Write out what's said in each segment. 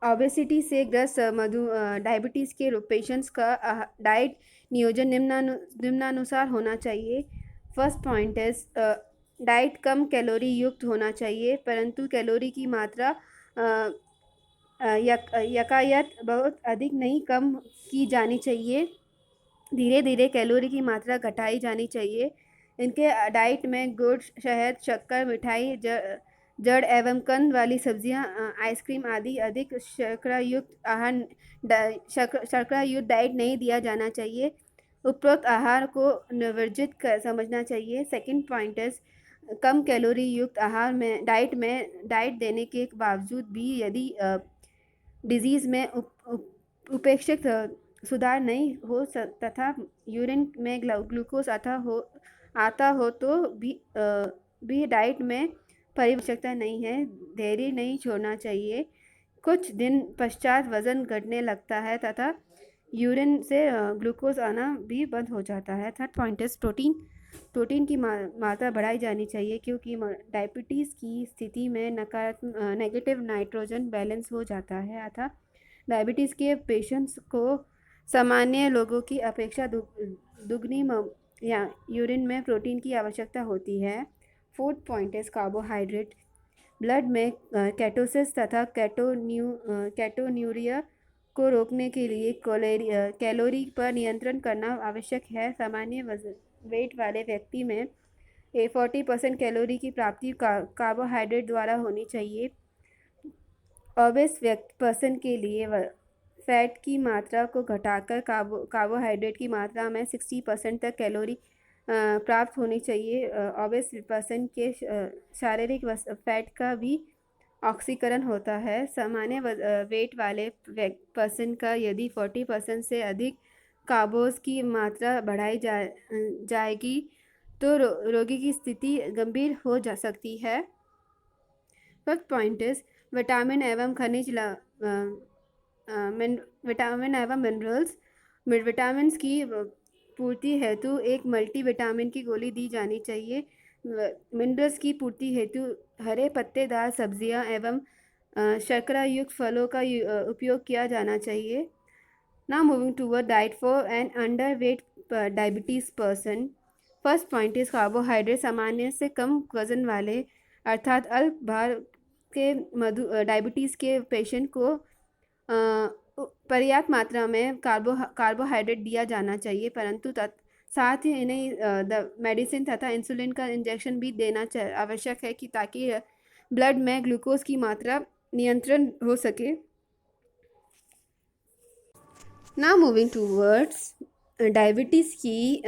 Obesity से ग्रस्त diabetes के पेशेंट्स का डाइट नियोजन निम्नानुसार होना चाहिए। First point is diet come calorie युक्त होना चाहिए, परंतु कैलोरी की मात्रा अ, यकायत बहुत अधिक नहीं कम की जानी चाहिए। धीरे धीरे कैलोरी की मात्रा घटाई जानी चाहिए। इनके डाइट में गुड़, शहद, शक्कर, मिठाई, जड़ एवं कंद वाली सब्जियां, आइसक्रीम आदि अधिक शर्करा युक्त आहार शर्करा युक्त डाइट नहीं दिया जाना चाहिए। उपरोक्त आहार को निर्वर्जित समझना चाहिए। Second point is come calorie युक्त आहार में डाइट देने के बावजूद भी यदि डिजीज़ में उपेक्षित सुधार नहीं हो तथा यूरिन में ग्लूकोज आता हो तो भी डाइट में आवश्यकता नहीं है। धैर्य नहीं छोड़ना चाहिए। कुछ दिन पश्चात वज़न घटने लगता है तथा यूरिन से ग्लूकोज आना भी बंद हो जाता है। थर्ड पॉइंट इज प्रोटीन की मात्रा बढ़ाई जानी चाहिए, क्योंकि डायबिटीज़ की स्थिति में नकारात्मक नेगेटिव नाइट्रोजन बैलेंस हो जाता है अतः डायबिटीज़ के पेशेंट्स को सामान्य लोगों की अपेक्षा दुगनी या यूरिन में प्रोटीन की आवश्यकता होती है। Fourth point is carbohydrate. Blood में केटोसिस तथा केटोन्यूरिया को रोकने के लिए कैलोरी पर नियंत्रण करना आवश्यक है। सामान्य वेट वाले व्यक्ति में 40% कैलोरी की प्राप्ति कार्बोहाइड्रेट द्वारा होनी चाहिए। ओबेस पर्सन के लिए फैट की मात्रा को घटाकर कार्बोहाइड्रेट की मात्रा में 60% तक कैलोरी प्राप्त होनी चाहिए। ओबेस पर्सन के शारीरिक फैट का भी ऑक्सीकरण होता है। सामान्य वेट वाले पर्सन का यदि 40% से अधिक कार्बोज की मात्रा बढ़ाई जाएगी तो रोगी की स्थिति गंभीर हो जा सकती है। फर्स्ट पॉइंट इज विटामिन एवं खनिज विटामिन एवं मिनरल्स। विटामिन की पूर्ति हेतु एक मल्टीविटामिन की गोली दी जानी चाहिए। मिनरल्स की पूर्ति हेतु हरे पत्तेदार सब्जियां एवं शर्करा युक्त फलों का उपयोग किया जाना चाहिए। Now moving toward diet for an underweight diabetes person. First point is carbohydrate. सामान्य से कम वजन वाले अर्थात अल्प भार के डायबिटीज़ के पेशेंट को पर्याप्त मात्रा में कार्बोहाइड्रेट दिया जाना चाहिए, परंतु साथ ही इन्हें मेडिसिन तथा इंसुलिन का इंजेक्शन भी देना आवश्यक है कि ताकि ब्लड में ग्लूकोज की मात्रा नियंत्रण हो सके। नाउ मूविंग टूवर्ड्स डायबिटीज़ की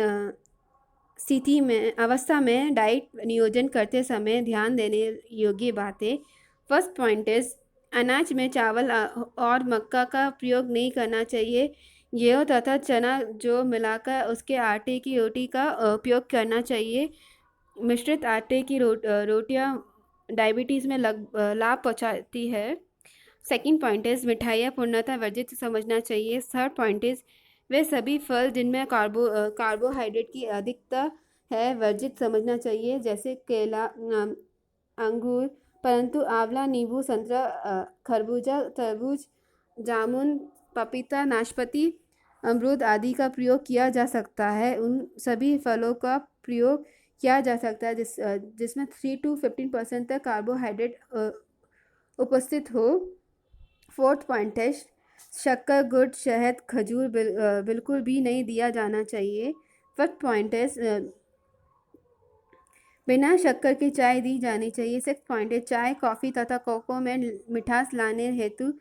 स्थिति में अवस्था में डाइट नियोजन करते समय ध्यान देने योग्य बातें। फर्स्ट पॉइंट इज अनाज में चावल और मक्का का प्रयोग नहीं करना चाहिए। गेहूँ तथा चना जो मिलाकर उसके आटे की रोटी का उपयोग करना चाहिए। मिश्रित आटे की रोटियां डायबिटीज़ में लाभ पहुंचाती है। सेकंड पॉइंट इज मिठाइयाँ पूर्णतः वर्जित समझना चाहिए। थर्ड पॉइंट इज वे सभी फल जिनमें कार्बोहाइड्रेट की अधिकता है वर्जित समझना चाहिए, जैसे केला, अंगूर, परंतु आंवला, नींबू, संतरा, खरबूजा, तरबूज, जामुन, पपीता, नाशपाती, अमरूद आदि का प्रयोग किया जा सकता है। उन सभी फलों का प्रयोग किया जा सकता है जिसमें 3 to 15% तक कार्बोहाइड्रेट उपस्थित हो। फोर्थ पॉइंट है शक्कर, गुड़, शहद, खजूर बिल्कुल भी नहीं दिया जाना चाहिए। फिफ्थ पॉइंट है बिना शक्कर की चाय दी जानी चाहिए। सिक्स पॉइंट है चाय, कॉफ़ी तथा कोको में मिठास लाने हेतु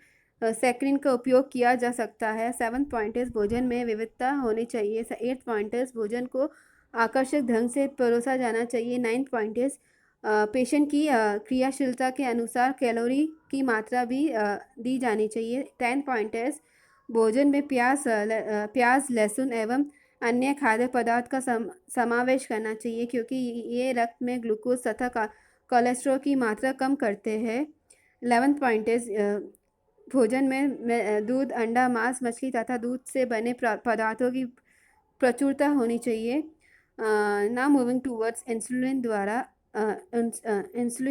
सैक्रिन का उपयोग किया जा सकता है। सेवन पॉइंट है भोजन में विविधता होनी चाहिए। एट्थ पॉइंट है भोजन को आकर्षक ढंग से परोसा जाना चाहिए। नाइन्थ पॉइंट है पेशेंट की क्रियाशीलता के अनुसार कैलोरी की मात्रा भी दी जानी चाहिए। 10 पॉइंट है भोजन में प्याज, लहसुन एवं अन्य खाद्य पदार्थ का समावेश करना चाहिए, क्योंकि ये रक्त में ग्लूकोज तथा कोलेस्ट्रॉल की मात्रा कम करते हैं। 11 पॉइंट है भोजन में दूध, अंडा, मांस, मछली तथा दूध से बने पदार्थों की प्रचुरता होनी चाहिए। नाउ मूविंग टूवर्ड्स इंसुलिन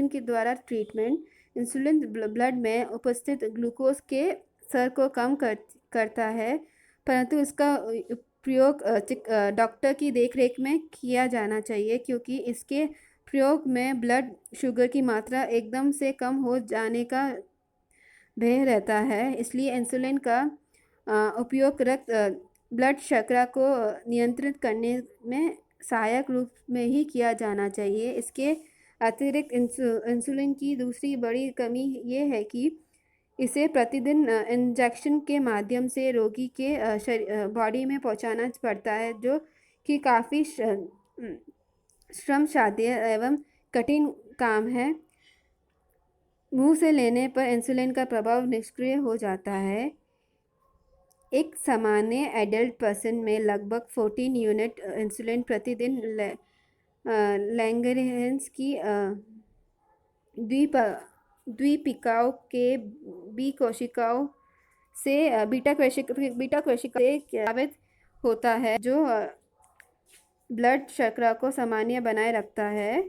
के द्वारा ट्रीटमेंट। इंसुलिन ब्लड में उपस्थित ग्लूकोज के स्तर को कम करता है, परंतु इसका प्रयोग डॉक्टर की देखरेख में किया जाना चाहिए, क्योंकि इसके प्रयोग में ब्लड शुगर की मात्रा एकदम से कम हो जाने का भय रहता है। इसलिए इंसुलिन का उपयोग ब्लड शर्करा को नियंत्रित करने में सहायक रूप में ही किया जाना चाहिए। इसके अतिरिक्त इंसुलिन की दूसरी बड़ी कमी ये है कि इसे प्रतिदिन इंजेक्शन के माध्यम से रोगी के बॉडी में पहुंचाना पड़ता है, जो कि काफ़ी श्रम साध्य एवं कठिन काम है। मुंह से लेने पर इंसुलिन का प्रभाव निष्क्रिय हो जाता है। एक सामान्य एडल्ट पर्सन में लगभग 14 यूनिट इंसुलिन प्रतिदिन लैंगरहैंस की द्वीपिकाओं के बीटा कोशिकाओं से प्रभावित होता है, जो ब्लड शर्करा को सामान्य बनाए रखता है।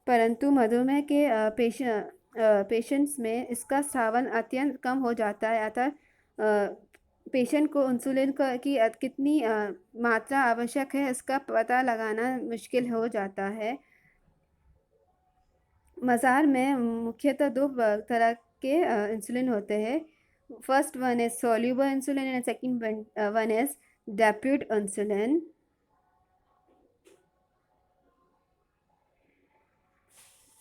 परंतु मधुमेह के पेशेंट्स में इसका सेवन अत्यंत कम हो जाता है, अतः पेशेंट को इंसुलिन की कितनी मात्रा आवश्यक है इसका पता लगाना मुश्किल हो जाता है। मज़ार में मुख्यतः दो तरह के इंसुलिन होते हैं। First one is soluble insulin and second one is dilute insulin.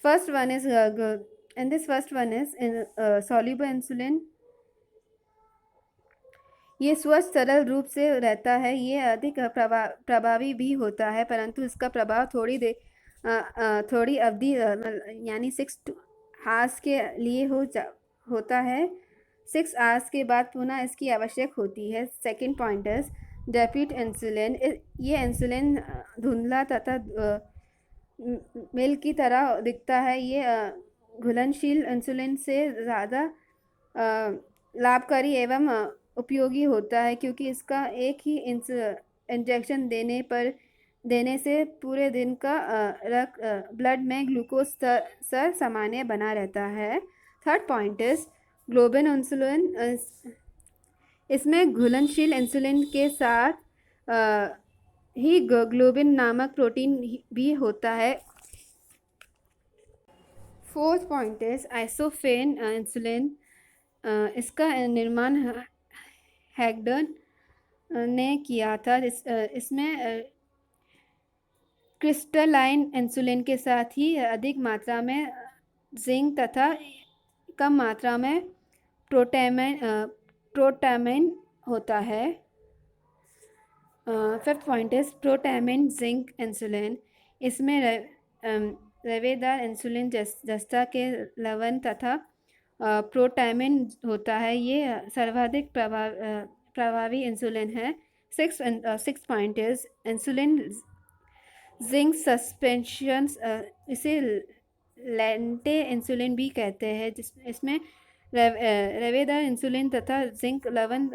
First one is and this first one is soluble insulin. ये स्वच्छ सरल रूप से रहता है, ये अधिक प्रभावी भी होता है, परंतु इसका प्रभाव थोड़ी अवधि यानी 6 आवर्स के लिए होता है। 6 आवर्स के बाद पुनः इसकी आवश्यक होती है। Second point is dilute insulin. ये इंसुलिन धुंधला तथा मिल्क की तरह दिखता है। ये घुलनशील इंसुलिन से ज़्यादा लाभकारी एवं उपयोगी होता है, क्योंकि इसका एक ही इंजेक्शन देने से पूरे दिन का ब्लड में ग्लूकोज स्तर सामान्य बना रहता है। Third point is globin insulin. इसमें घुलनशील इंसुलिन के साथ ही ग्लोबिन नामक प्रोटीन भी होता है। Fourth point is isophane insulin. इसका निर्माण हैगडन ने किया था। इसमें क्रिस्टलाइन इंसुलिन के साथ ही अधिक मात्रा में जिंक तथा कम मात्रा में प्रोटामिन होता है। Fifth point is protamine zinc insulin. इसमें रेवेदार इंसुलिन जस्ता के लवण तथा प्रोटामिन होता है। ये सर्वाधिक प्रभावी इंसुलिन है। Six point is insulin zinc suspensions. इसे लेंटे इंसुलिन भी कहते हैं, इसमें रेवेदार इंसुलिन तथा जिंक लवण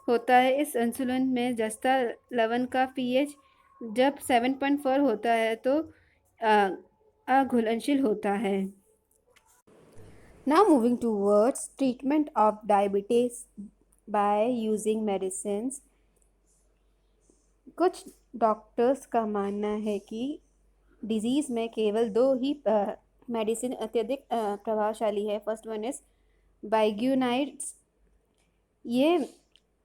होता है। इस इंसुलिन में जस्ता लवण का पीएच जब 7.4 होता है तो अघुलनशील होता है। Now moving towards treatment of diabetes by using medicines. कुछ डॉक्टर्स का मानना है कि डिजीज़ में केवल 2 ही मेडिसिन अत्यधिक प्रभावशाली है। First one is biguanides. ये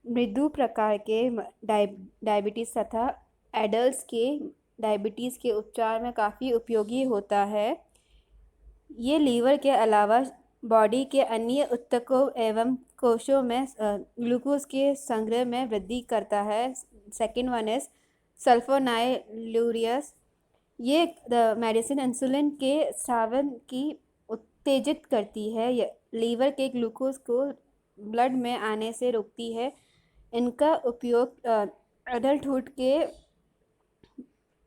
मृदु प्रकार के डायबिटीज़ तथा एडल्ट्स के डायबिटीज़ के उपचार में काफ़ी उपयोगी होता है। ये लीवर के अलावा बॉडी के अन्य ऊतकों एवं कोशों में ग्लूकोज के संग्रह में वृद्धि करता है। Second one is sulfonylureas. ये मेडिसिन इंसुलिन के स्रावन की उत्तेजित करती है, लीवर के ग्लूकोज को ब्लड में आने से रोकती है। इनका उपयोग एडल्टहुड के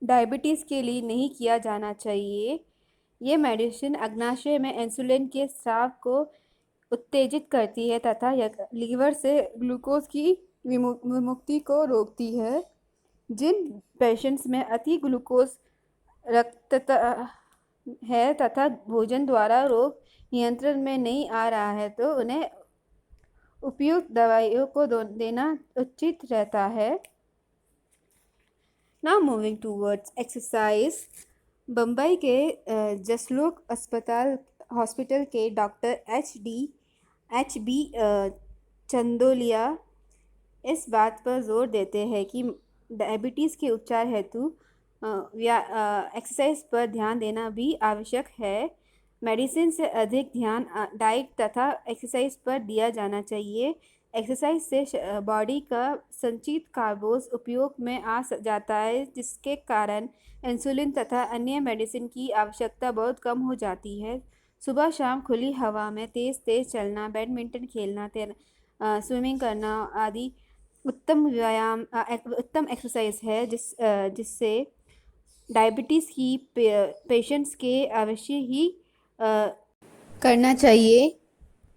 डायबिटीज़ के लिए नहीं किया जाना चाहिए। ये मेडिसिन अग्नाशय में इंसुलिन के स्राव को उत्तेजित करती है तथा लीवर से ग्लूकोज की विमुक्ति को रोकती है। जिन पेशेंट्स में अति ग्लूकोज है तथा भोजन द्वारा रोग नियंत्रण में नहीं आ रहा है तो उन्हें उपयुक्त दवाइयों को देना उचित रहता है। Now moving towards exercise. Bombay के जसलोक अस्पताल हॉस्पिटल के डॉक्टर एच बी चंदोलिया इस बात पर जोर देते हैं कि डायबिटीज़ के उपचार हेतु एक्सरसाइज पर ध्यान देना भी आवश्यक है। मेडिसिन से अधिक ध्यान डाइट तथा एक्सरसाइज पर दिया जाना चाहिए। एक्सरसाइज से बॉडी का संचित कार्बोज उपयोग में जाता है, जिसके कारण इंसुलिन तथा अन्य मेडिसिन की आवश्यकता बहुत कम हो जाती है। सुबह शाम खुली हवा में तेज़ तेज़ चलना, बैडमिंटन खेलना, स्विमिंग करना आदि उत्तम उत्तम एक्सरसाइज है जिससे डायबिटीज़ की पेशेंट्स के अवश्य ही करना चाहिए।